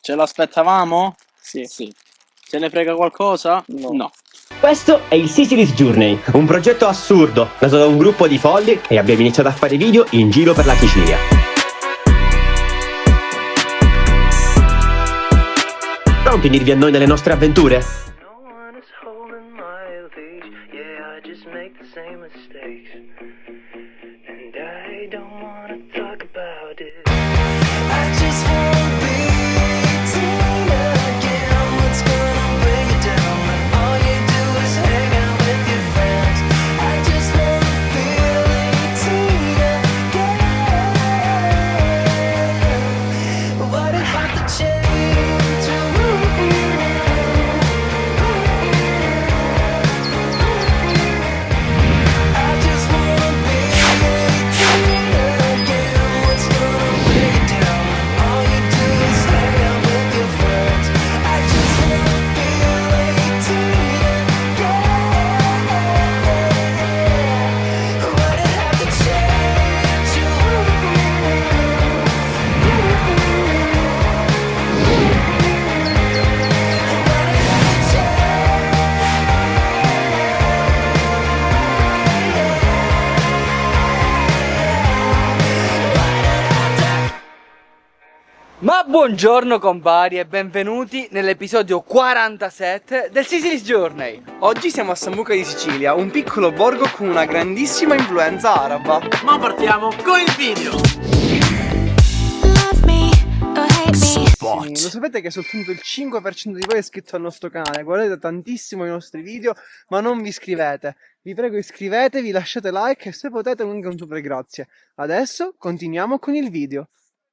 Ce l'aspettavamo? Sì. Ce ne frega qualcosa? No. Questo è il Sicily's Journey, un progetto assurdo nato da un gruppo di folli e abbiamo iniziato a fare video in giro per la Sicilia. Pronti a unirvi a noi nelle nostre avventure? Ma buongiorno compari e benvenuti nell'episodio 47 del Sicily's Journey. Oggi siamo a Sambuca di Sicilia, un piccolo borgo con una grandissima influenza araba. Ma partiamo con il video! Lo sapete che soltanto il 5% di voi è iscritto al nostro canale, guardate tantissimo i nostri video, ma non vi iscrivete. Vi prego iscrivetevi, lasciate like e se potete anche un super grazie. Adesso continuiamo con il video.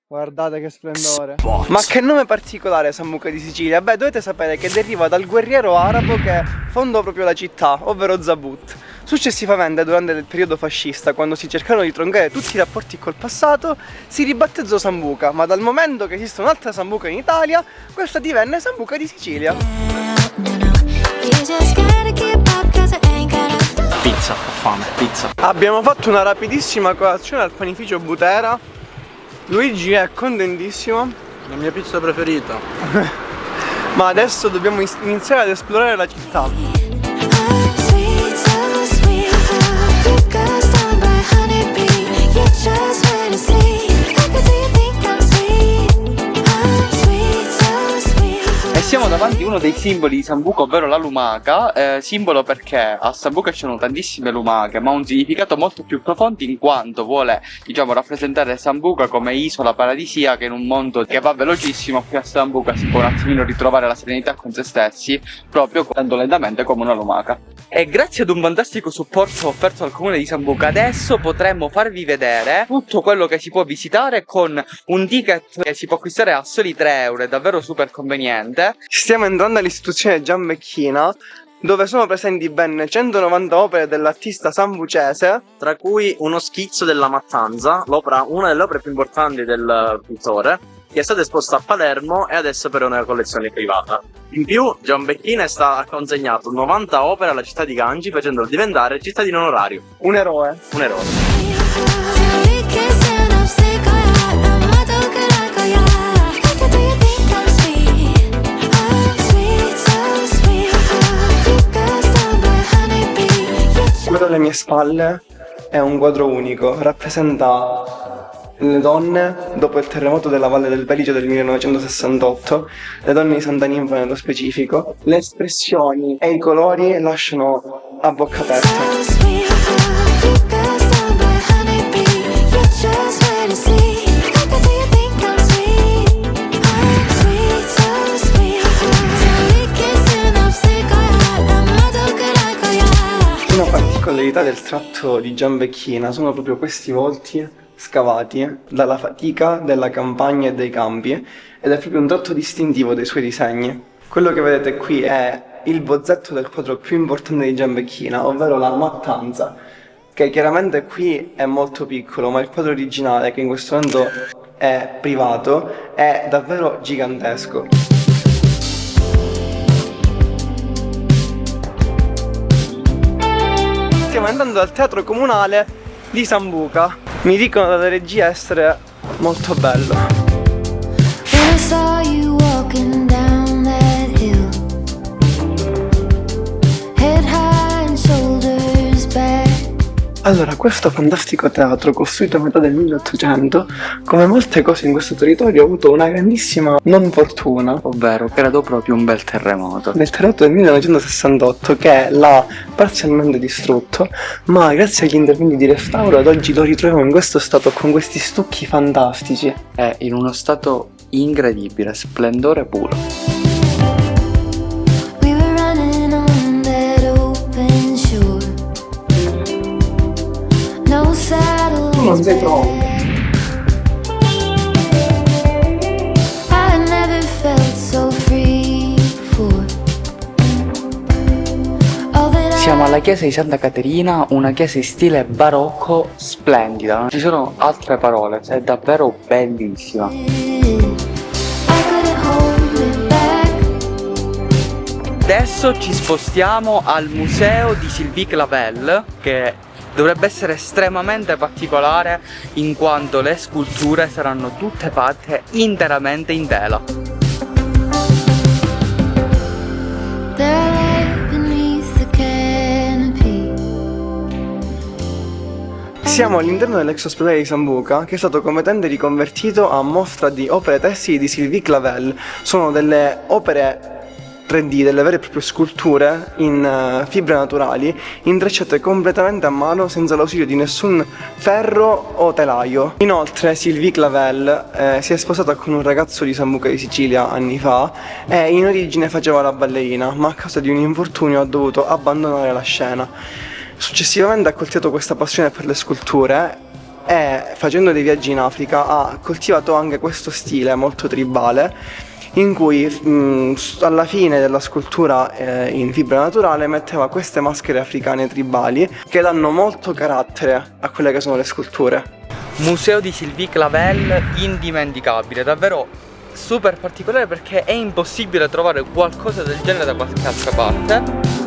Guardate che splendore. Ma che nome particolare Sambuca di Sicilia? Beh, dovete sapere che deriva dal guerriero arabo che fondò proprio la città, ovvero Zabut. Successivamente, durante il periodo fascista, quando si cercarono di troncare tutti i rapporti col passato, si ribattezzò Sambuca, ma dal momento che esiste un'altra Sambuca in Italia, questa divenne Sambuca di Sicilia. Pizza, ho fame, pizza. Abbiamo fatto una rapidissima colazione al panificio Butera. Luigi è contentissimo. La mia pizza preferita. Ma adesso dobbiamo iniziare ad esplorare la città. Siamo davanti a uno dei simboli di Sambuca, ovvero la lumaca, simbolo perché a Sambuca ci sono tantissime lumache, ma ha un significato molto più profondo in quanto vuole, diciamo, rappresentare Sambuca come isola paradisiaca in un mondo che va velocissimo. Qui a Sambuca si può un attimino ritrovare la serenità con se stessi, proprio andando lentamente come una lumaca. E grazie ad un fantastico supporto offerto dal comune di Sambuca, adesso potremmo farvi vedere tutto quello che si può visitare con un ticket che si può acquistare a soli 3 euro, è davvero super conveniente. Stiamo entrando all'istituzione Giambecchina, dove sono presenti ben 190 opere dell'artista sambucese, Tra cui uno schizzo della Mattanza, una delle opere più importanti del pittore, che è stata esposta a Palermo e adesso per una collezione privata. In più, Giambecchina ha consegnato 90 opere alla città di Gangi, facendolo diventare cittadino onorario. un eroe. Un eroe. Quello alle mie spalle è un quadro unico, rappresenta le donne dopo il terremoto della Valle del Belice del 1968, le donne di Santa Ninfa nello specifico. Le espressioni e i colori lasciano a bocca aperta. Una particolarità del tratto di Giambecchina sono proprio questi volti scavati dalla fatica della campagna e dei campi, ed è proprio un tratto distintivo dei suoi disegni. Quello che vedete qui è il bozzetto del quadro più importante di Giambecchina, ovvero la Mattanza, che chiaramente qui è molto piccolo, ma il quadro originale, che in questo momento è privato, è davvero gigantesco. Stiamo andando al teatro comunale di Sambuca. Mi dicono dalla regia essere molto bello. Allora, questo fantastico teatro, costruito a metà del 1800, come molte cose in questo territorio, ha avuto una grandissima non fortuna, Ovvero, credo proprio un bel terremoto. del terremoto del 1968 che l'ha parzialmente distrutto, ma grazie agli interventi di restauro ad oggi lo ritroviamo in questo stato con questi stucchi fantastici. È in uno stato incredibile, splendore puro. We were running on that open shore. No saddle. Tu non sei troppo. I never felt so free before. All that Siamo alla chiesa di Santa Caterina, una chiesa in stile barocco splendida, non ci sono altre parole, è davvero bellissima. I couldn't hold it back. Adesso ci spostiamo al museo di Sylvie Clavel, che dovrebbe essere estremamente particolare in quanto le sculture saranno tutte fatte interamente in tela. There lay beneath the canopy. Siamo all'interno dell'ex ospedale di Sambuca, che è stato completamente riconvertito a mostra di opere tessili di Sylvie Clavel. Sono delle opere 3D, delle vere e proprie sculture in fibre naturali, intrecciate completamente a mano senza l'ausilio di nessun ferro o telaio. Inoltre Sylvie Clavel si è sposata con un ragazzo di Sambuca di Sicilia anni fa e in origine faceva la ballerina, ma a causa di un infortunio ha dovuto abbandonare la scena. Successivamente ha coltivato questa passione per le sculture e, facendo dei viaggi in Africa, ha coltivato anche questo stile molto tribale in cui alla fine della scultura in fibra naturale metteva queste maschere africane tribali che danno molto carattere a quelle che sono le sculture. Museo di Sylvie Clavel indimenticabile, davvero super particolare perché è impossibile trovare qualcosa del genere da qualche altra parte.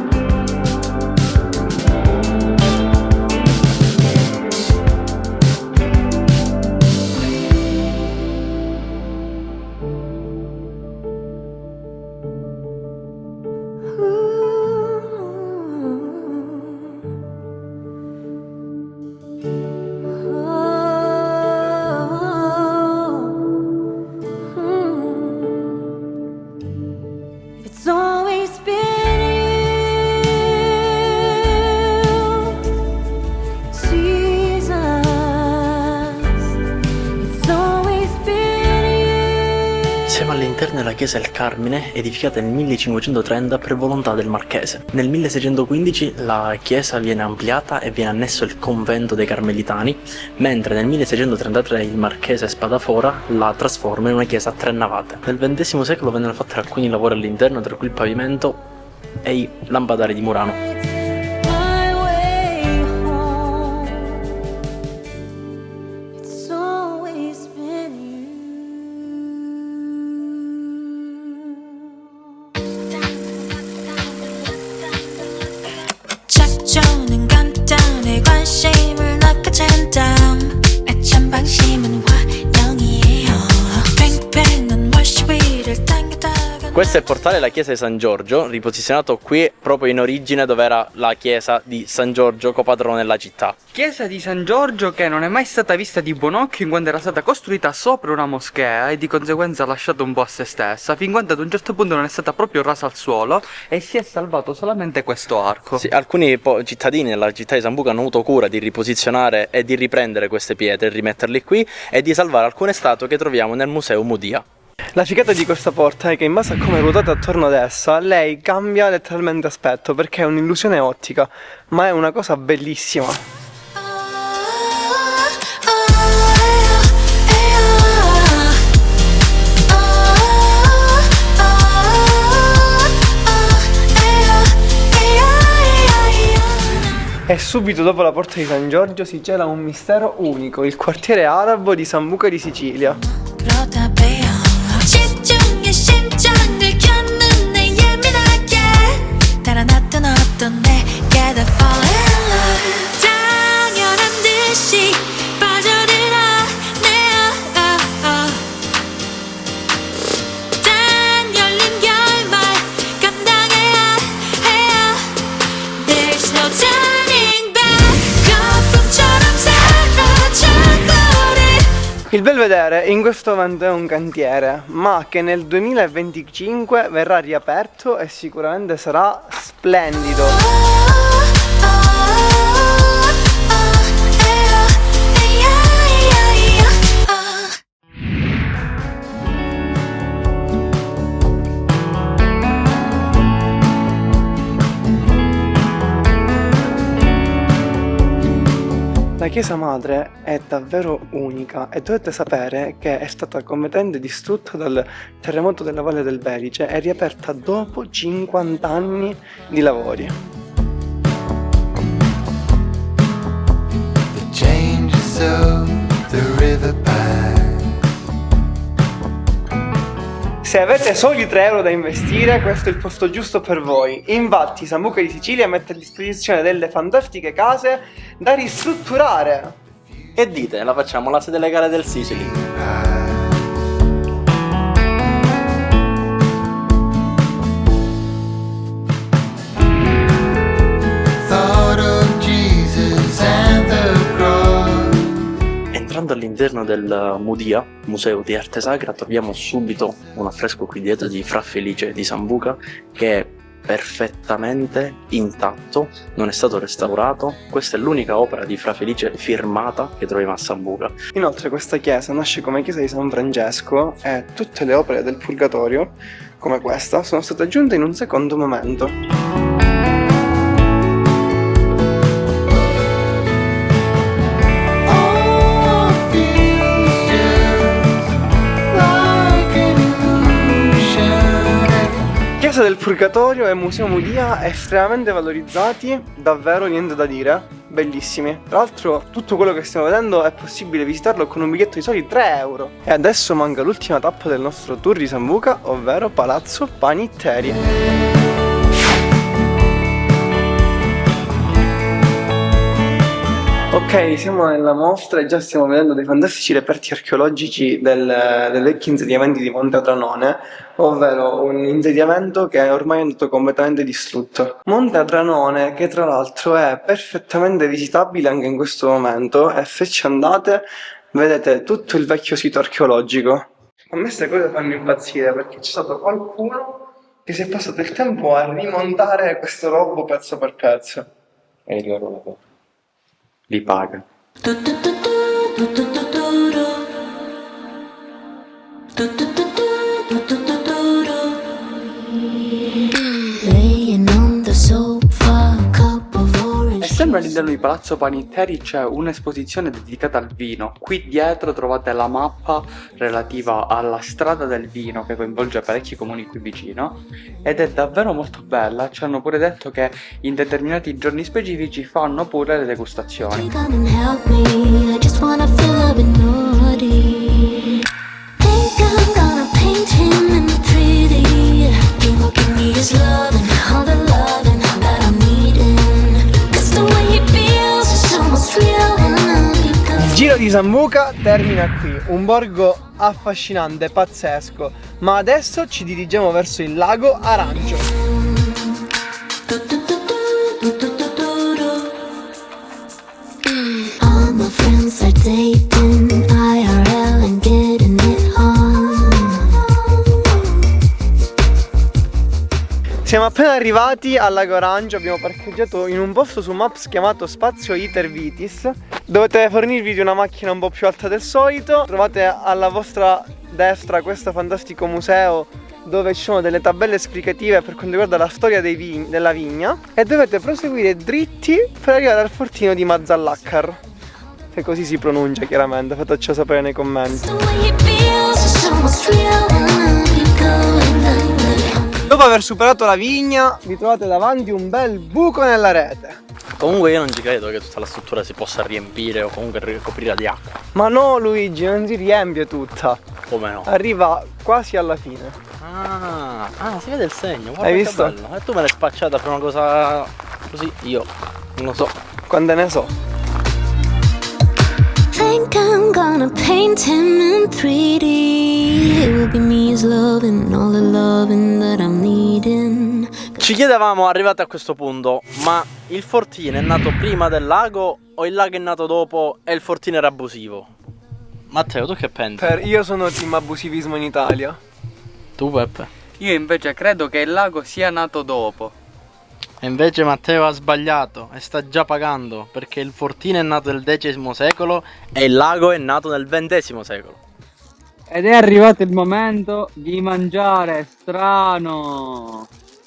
It's always been you, Jesus. It's always been you. Siamo all'interno della chiesa del Carmine, edificata nel 1530 per volontà del marchese. Nel 1615 la chiesa viene ampliata e viene annesso il convento dei Carmelitani, mentre nel 1633 il marchese Spadafora la trasforma in una chiesa a 3 navate. Nel XX secolo vennero fatti alcuni lavori all'interno, tra cui il pavimento e i lampadari di Murano. My way home. It's always been you. 작전은 간단해 관심을 낚아챈다. 애찬 방심은 환영이에요. 팽팽한 월시 위를 당겨다가. Questo è il portale della chiesa di San Giorgio, riposizionato qui proprio in origine dove era la chiesa di San Giorgio, copatrono della città. Chiesa di San Giorgio che non è mai stata vista di buon occhio in quanto era stata costruita sopra una moschea e di conseguenza lasciata un po' a se stessa, fin quando ad un certo punto non è stata proprio rasa al suolo e si è salvato solamente questo arco. Sì, alcuni cittadini nella città di Sambuca hanno avuto cura di riposizionare e di riprendere queste pietre, rimetterle qui e di salvare alcune statue che troviamo nel museo Mudia. La figata di questa porta è che in base a come ruotate attorno ad essa, lei cambia letteralmente aspetto perché è un'illusione ottica, ma è una cosa bellissima. E subito dopo la porta di San Giorgio si cela un mistero unico, il quartiere arabo di Sambuca di Sicilia. 그러다 배워 집중해 심장을 켜는 내 예민하게 달아났던 어떤 내게 다 fall in love 당연한 듯이 빠져들어 단 열린 결말 감당해야 해요 There's no turning back Il Belvedere in questo momento è un cantiere, ma che nel 2025 verrà riaperto e sicuramente sarà splendido. La chiesa madre è davvero unica e dovete sapere che è stata completamente distrutta dal terremoto della Valle del Belice e riaperta dopo 50 anni di lavori. The changes of the riverbank. Se avete soli 3 euro da investire, questo è il posto giusto per voi. Infatti Sambuca di Sicilia mette a disposizione delle fantastiche case da ristrutturare. Che dite? La facciamo la sede legale del Sicily. Thought of Jesus and the cross. Entrando all'interno del MUDIA, Museo di Arte Sacra, troviamo subito un affresco qui dietro di Fra Felice di Sambuca che è perfettamente intatto, non è stato restaurato. Questa è l'unica opera di Fra Felice firmata che troviamo a Sambuca. Inoltre questa chiesa nasce come chiesa di San Francesco e tutte le opere del Purgatorio, come questa, sono state aggiunte in un secondo momento. Chiesa del Purgatorio e Museo MUDIA estremamente valorizzati, davvero niente da dire, bellissimi. Tra l'altro tutto quello che stiamo vedendo è possibile visitarlo con un biglietto di soli 3 euro. E adesso manca l'ultima tappa del nostro tour di Sambuca, ovvero Palazzo Panitteri. Ok, siamo nella mostra e già stiamo vedendo dei fantastici reperti archeologici del vecchio insediamento di Monte Adranone, ovvero un insediamento che ormai è andato completamente distrutto. Monte Adranone, che tra l'altro è perfettamente visitabile anche in questo momento, e se ci andate vedete tutto il vecchio sito archeologico. A me queste cose fanno impazzire perché c'è stato qualcuno che si è passato il tempo a rimontare questo robo pezzo per pezzo. E il loro li paga. Laying on the sofa, cup of orange. E sempre all'interno di Palazzo Panitteri c'è un'esposizione dedicata al vino. Qui dietro trovate la mappa relativa alla strada del vino che coinvolge parecchi comuni qui vicino ed è davvero molto bella. Ci hanno pure detto che in determinati giorni specifici fanno pure le degustazioni. Come and help me. I just wanna feel a bit naughty. Think I'm gonna paint him in pretty. He will give me his love and all the loving that I'm needing. 'Cause the way he feels is almost real and Il giro di Sambuca termina qui, un borgo affascinante, pazzesco, ma adesso ci dirigiamo verso il lago Arancio. all my friends are dating IRL and getting it on. Siamo appena arrivati al lago Arancio, abbiamo parcheggiato in un posto su Maps chiamato Spazio Iter Vitis. Dovete fornirvi di una macchina un po' più alta del solito. Trovate alla vostra destra questo fantastico museo dove ci sono delle tabelle esplicative per quanto riguarda la storia della vigna e dovete proseguire dritti per arrivare al fortino di Mazzallaccar, se così si pronuncia chiaramente, fateci sapere nei commenti. The way he feels is almost real and keep going. Dopo aver superato la vigna vi trovate davanti un bel buco nella rete. Comunque io non ci credo che tutta la struttura si possa riempire o comunque ricoprire di acqua. Ma no Luigi, non si riempie tutta, Come no? arriva quasi alla fine. Ah, si vede il segno, guarda Hai che visto? bello. E tu me l'hai spacciata per una cosa così, io non lo so. Quante ne so. Think I'm gonna paint him in 3D. It will be me his love and all the loving that I'm needing. Ci chiedevamo, arrivati a questo punto, ma il fortino è nato prima del lago o il lago è nato dopo e il fortino era abusivo? Matteo, tu che pensi? Io sono team abusivismo in Italia. Tu, Peppe? Io invece credo che il lago sia nato dopo. E invece Matteo ha sbagliato e sta già pagando, perché il fortino è nato nel X secolo e il lago è nato nel XX secolo. Ed è arrivato il momento di mangiare, strano.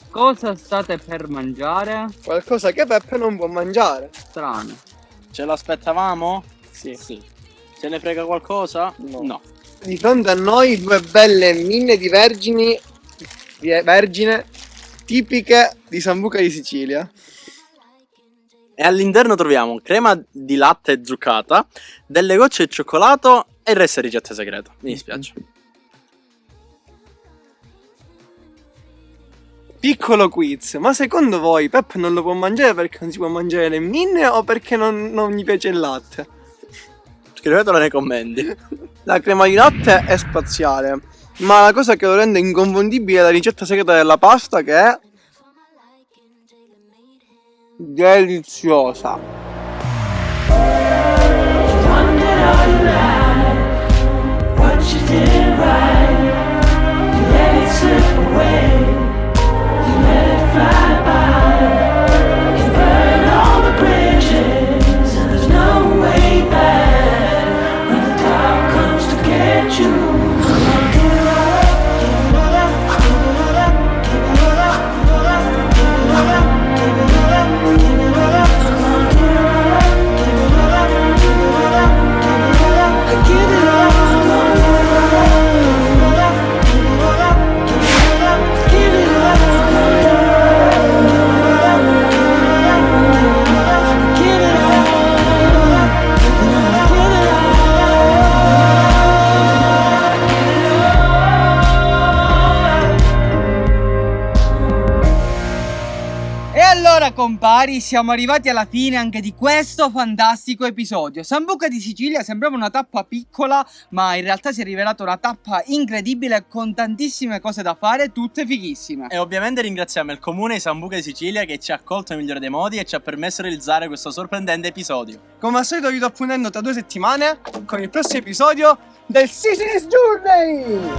Cosa state per mangiare? Qualcosa che Peppe non può mangiare. Strano. Ce l'aspettavamo? Sì. Se ne frega qualcosa? No. Di fronte a noi due belle minne di vergine tipiche di Sambuca di Sicilia. E all'interno troviamo crema di latte zuccata, delle gocce di cioccolato e il resto è ricetta segreta. Mi dispiace. Piccolo quiz, ma secondo voi Peppe non lo può mangiare perché non si può mangiare le minne o perché non gli piace il latte? Scrivetelo nei commenti. La crema di latte è spaziale, ma la cosa che lo rende inconfondibile è la ricetta segreta della pasta, che è deliziosa. Allora compari, siamo arrivati alla fine anche di questo fantastico episodio. Sambuca di Sicilia sembrava una tappa piccola, ma in realtà si è rivelata una tappa incredibile con tantissime cose da fare, tutte fighissime. E ovviamente ringraziamo il comune di Sambuca di Sicilia che ci ha accolto nel migliore dei modi e ci ha permesso di realizzare questo sorprendente episodio. Come al solito vi do appuntamento tra 2 settimane con il prossimo episodio del Sicily's Journey!